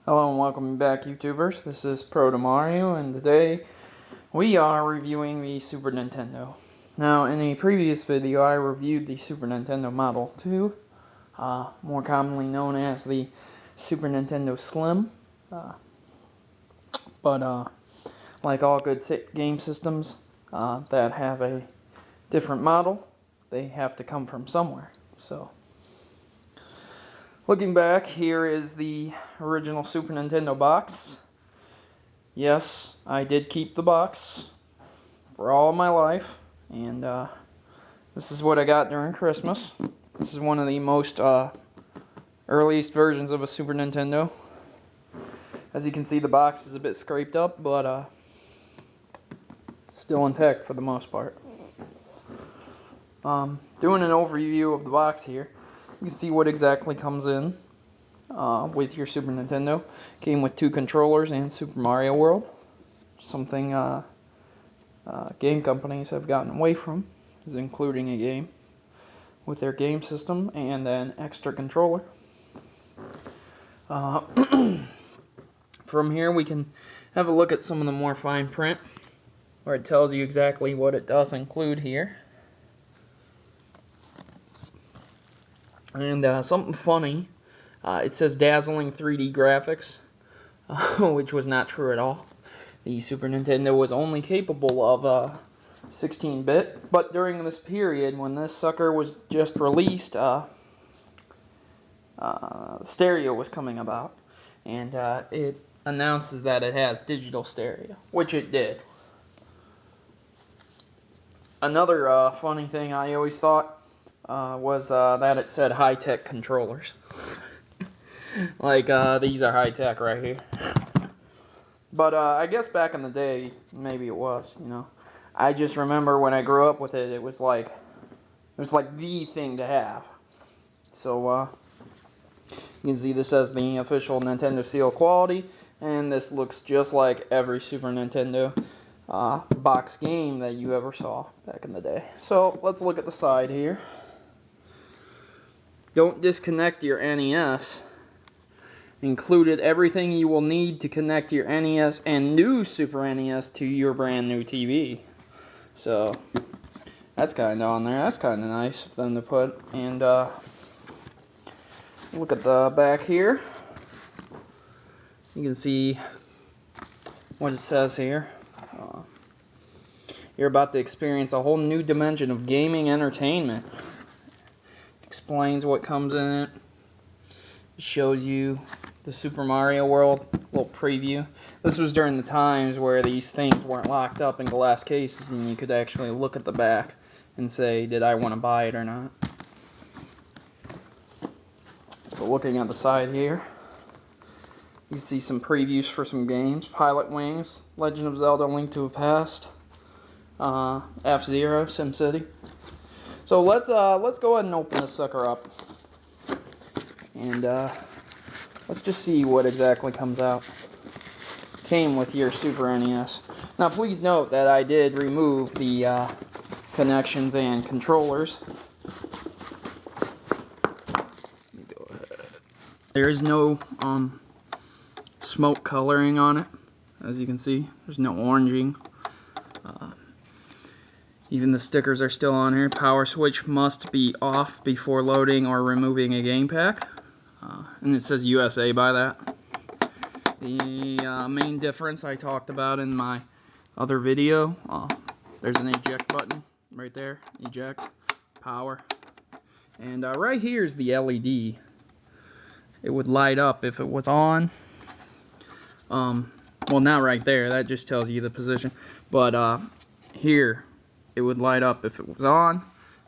Hello and welcome back, YouTubers. This is Protomario, and today we are reviewing the Super Nintendo. Now, in a previous video, I reviewed the Super Nintendo Model 2, more commonly known as the Super Nintendo Slim. But like all good game systems that have a different model, they have to come from somewhere. So, looking back, here is the original Super Nintendo box. Yes, I did keep the box for all of my life, and this is what I got during Christmas. This is one of the most earliest versions of a Super Nintendo. As you can see, the box is a bit scraped up, but still intact for the most part. Doing an overview of the box here, you can see what exactly comes in with your Super Nintendo. Came with 2 controllers and Super Mario World. Something game companies have gotten away from, is including a game with their game system and an extra controller. From here we can have a look at some of the more fine print, where it tells you exactly what it does include here. And something funny, it says dazzling 3D graphics, which was not true at all. The Super Nintendo was only capable of 16-bit, but during this period, when this sucker was just released, stereo was coming about, and it announces that it has digital stereo, which it did. Another funny thing I always thought was that it said high-tech controllers. Like, these are high-tech right here. But I guess back in the day, maybe it was, you know. I just remember when I grew up with it, it was like the thing to have. So, you can see this as the official Nintendo seal quality, and this looks just like every Super Nintendo box game that you ever saw back in the day. So, let's look at the side here. Don't disconnect your NES. Included everything you will need to connect your NES and new Super NES to your brand new TV. So, that's kind of on there. That's kind of nice of them to put. And look at the back here. You can see what it says here. You're about to experience a whole new dimension of gaming entertainment. Explains what comes in it. It shows you the Super Mario World little preview. This was during the times where these things weren't locked up in glass cases and you could actually look at the back and say, did I want to buy it or not? So looking at the side here, you see some previews for some games. Pilot Wings, Legend of Zelda: Link to the Past, F-Zero, SimCity. So let's go ahead and open this sucker up, and let's just see what exactly comes out. Came with your Super NES. Now please note that I did remove the connections and controllers. Go ahead. There is no smoke coloring on it, as you can see. There's no oranging. Even the stickers are still on here. Power switch must be off before loading or removing a game pack. And it says USA by that. The main difference I talked about in my other video, there's an eject button right there. Eject, power. And right here is the LED. It would light up if it was on. Well, not right there. That just tells you the position. But here, it would light up if it was on,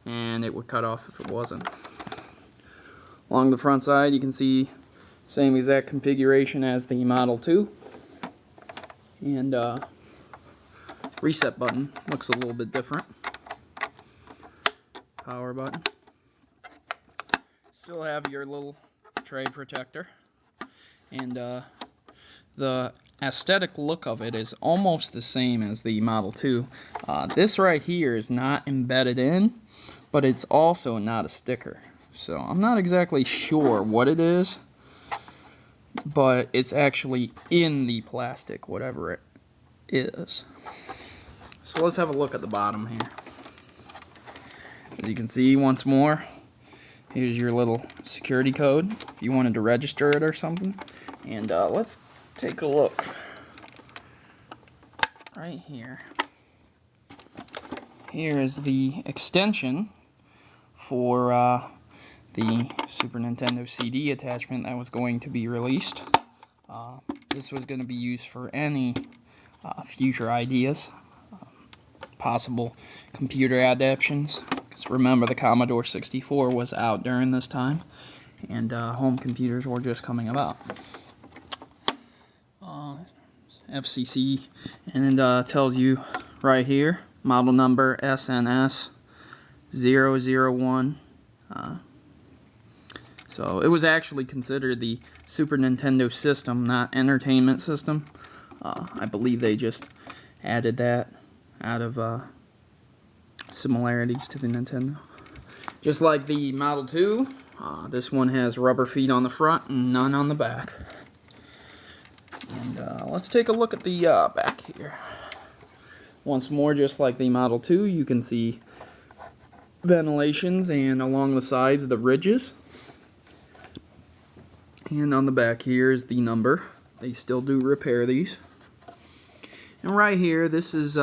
and it would cut off if it wasn't. Along the front side, you can see same exact configuration as the Model 2. And reset button looks a little bit different. Power button. Still have your little tray protector. And the aesthetic look of it is almost the same as the Model 2. This right here is not embedded in, but it's also not a sticker. So I'm not exactly sure what it is, but it's actually in the plastic, whatever it is. So let's have a look at the bottom here. As you can see, once more, here's your little security code if you wanted to register it or something. And let's take a look right here. Here is the extension for the Super Nintendo CD attachment that was going to be released. This was going to be used for any future ideas, possible computer adaptations. Because remember, the Commodore 64 was out during this time, and home computers were just coming about. FCC, and it tells you right here, model number SNES 001. So it was actually considered the Super Nintendo system, not entertainment system. I believe they just added that out of similarities to the Nintendo. Just like the Model 2, this one has rubber feet on the front and none on the back. And let's take a look at the back here. Once more, just like the Model 2, you can see ventilations and along the sides the ridges. And on the back here is the number. They still do repair these. And right here, this is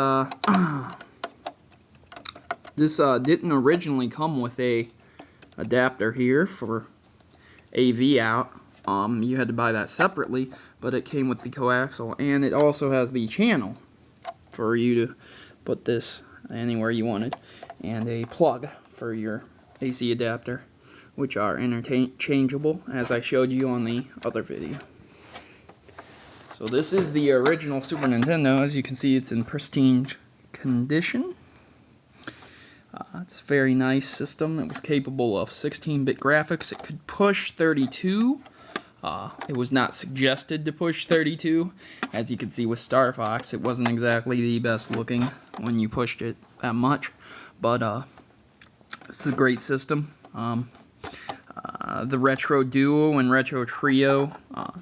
this didn't originally come with a adapter here for AV out. You had to buy that separately, but it came with the coaxial, and it also has the channel for you to put this anywhere you wanted, and a plug for your AC adapter, which are interchangeable, as I showed you on the other video. So this is the original Super Nintendo. As you can see, it's in pristine condition. It's a very nice system. It was capable of 16-bit graphics. It could push 32. It was not suggested to push 32. As you can see with Star Fox, it wasn't exactly the best looking when you pushed it that much. But this is a great system. The Retro Duo and Retro Trio,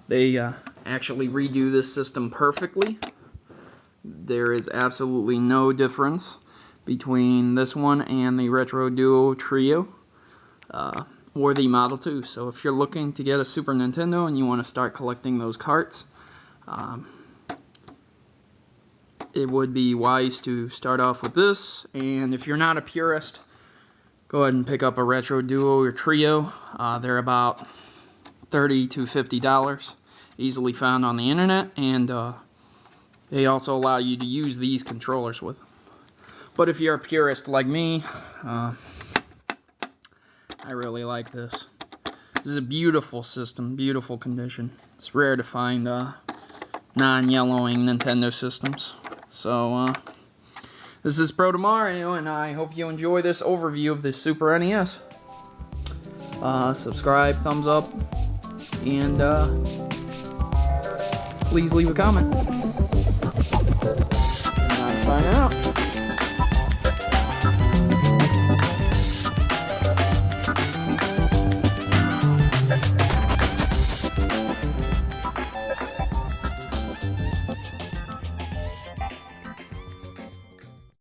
they actually redo this system perfectly. There is absolutely no difference between this one and the Retro Duo Trio. Or the Model 2. So if you're looking to get a Super Nintendo and you want to start collecting those carts, it would be wise to start off with this. And if you're not a purist, go ahead and pick up a Retro Duo or Trio. They're about $30 to $50, easily found on the internet, and they also allow you to use these controllers with them. But if you're a purist like me, I really like this. This is a beautiful system, beautiful condition. It's rare to find non-yellowing Nintendo systems. So, this is Protomario, and I hope you enjoy this overview of the Super NES. Subscribe, thumbs up, and please leave a comment. And I'm signing out.